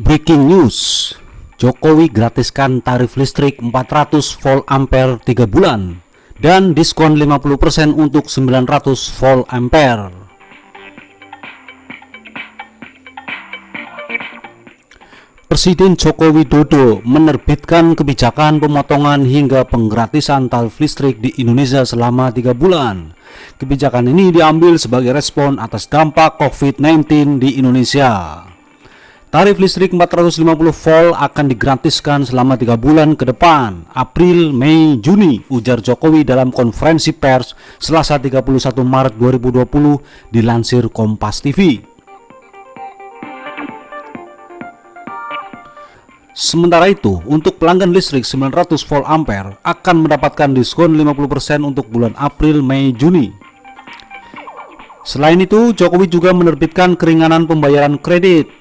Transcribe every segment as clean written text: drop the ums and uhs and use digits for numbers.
Breaking news, Jokowi gratiskan tarif listrik 400 volt ampere 3 bulan dan diskon 50% untuk 900 volt ampere. Presiden Joko Widodo menerbitkan kebijakan pemotongan hingga penggratisan tarif listrik di Indonesia selama 3 bulan. Kebijakan ini diambil sebagai respon atas dampak COVID-19 di Indonesia. Tarif listrik 450 volt akan digratiskan selama 3 bulan ke depan, April, Mei, Juni, ujar Jokowi dalam konferensi pers Selasa 31 Maret 2020 dilansir Kompas TV. Sementara itu, untuk pelanggan listrik 900 volt ampere akan mendapatkan diskon 50% untuk bulan April, Mei, Juni. Selain itu, Jokowi juga menerbitkan keringanan pembayaran kredit.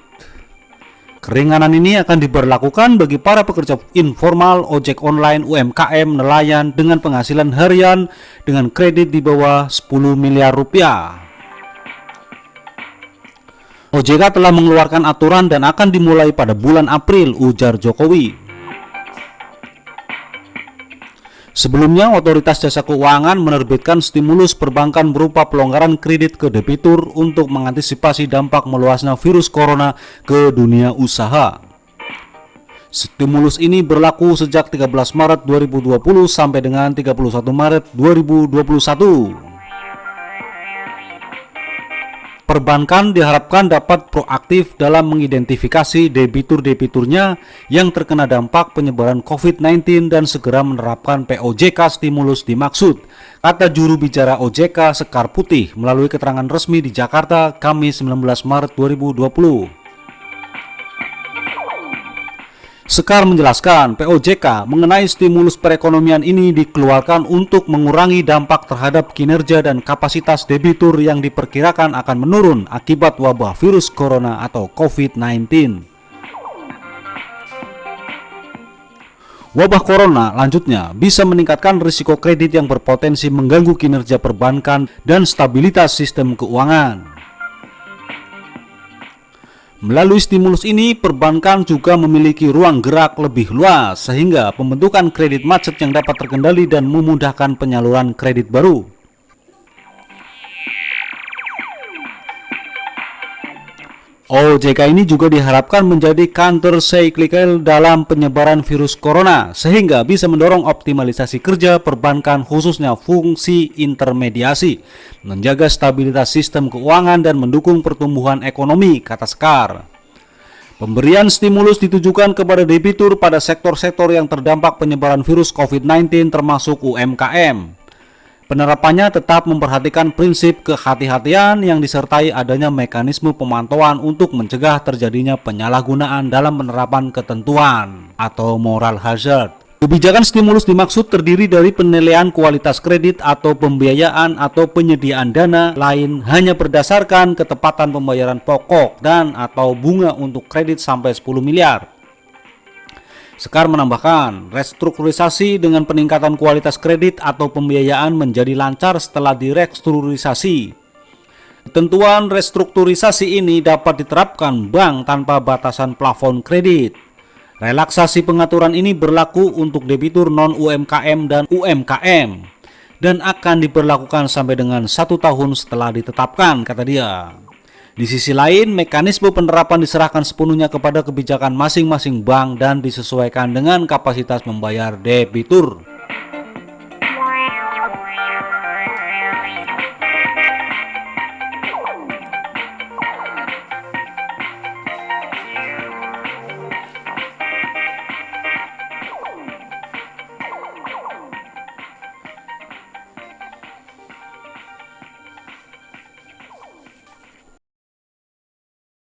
Keringanan ini akan diberlakukan bagi para pekerja informal, ojek online, UMKM, nelayan dengan penghasilan harian dengan kredit di bawah 10 miliar rupiah. OJK telah mengeluarkan aturan dan akan dimulai pada bulan April, ujar Jokowi. Sebelumnya, Otoritas Jasa Keuangan menerbitkan stimulus perbankan berupa pelonggaran kredit ke debitur untuk mengantisipasi dampak meluasnya virus corona ke dunia usaha. Stimulus ini berlaku sejak 13 Maret 2020 sampai dengan 31 Maret 2021. Perbankan diharapkan dapat proaktif dalam mengidentifikasi debitur-debiturnya yang terkena dampak penyebaran COVID-19 dan segera menerapkan POJK stimulus dimaksud, kata juru bicara OJK Sekar Putih melalui keterangan resmi di Jakarta, Kamis 19 Maret 2020. Sekar menjelaskan POJK mengenai stimulus perekonomian ini dikeluarkan untuk mengurangi dampak terhadap kinerja dan kapasitas debitur yang diperkirakan akan menurun akibat wabah virus corona atau COVID-19. Wabah corona lanjutnya bisa meningkatkan risiko kredit yang berpotensi mengganggu kinerja perbankan dan stabilitas sistem keuangan. Melalui stimulus ini, perbankan juga memiliki ruang gerak lebih luas sehingga pembentukan kredit macet yang dapat terkendali dan memudahkan penyaluran kredit baru. OJK ini juga diharapkan menjadi counter-cyclical dalam penyebaran virus corona sehingga bisa mendorong optimalisasi kerja perbankan khususnya fungsi intermediasi, menjaga stabilitas sistem keuangan dan mendukung pertumbuhan ekonomi, kata Sekar. Pemberian stimulus ditujukan kepada debitur pada sektor-sektor yang terdampak penyebaran virus COVID-19 termasuk UMKM. Penerapannya tetap memperhatikan prinsip kehati-hatian yang disertai adanya mekanisme pemantauan untuk mencegah terjadinya penyalahgunaan dalam penerapan ketentuan atau moral hazard. Kebijakan stimulus dimaksud terdiri dari penilaian kualitas kredit atau pembiayaan atau penyediaan dana lain hanya berdasarkan ketepatan pembayaran pokok dan atau bunga untuk kredit sampai 10 miliar. Sekar menambahkan, restrukturisasi dengan peningkatan kualitas kredit atau pembiayaan menjadi lancar setelah direstrukturisasi. Ketentuan restrukturisasi ini dapat diterapkan bank tanpa batasan plafon kredit. Relaksasi pengaturan ini berlaku untuk debitur non-UMKM dan UMKM dan akan diberlakukan sampai dengan 1 tahun setelah ditetapkan, kata dia. Di sisi lain, mekanisme penerapan diserahkan sepenuhnya kepada kebijakan masing-masing bank dan disesuaikan dengan kapasitas membayar debitur.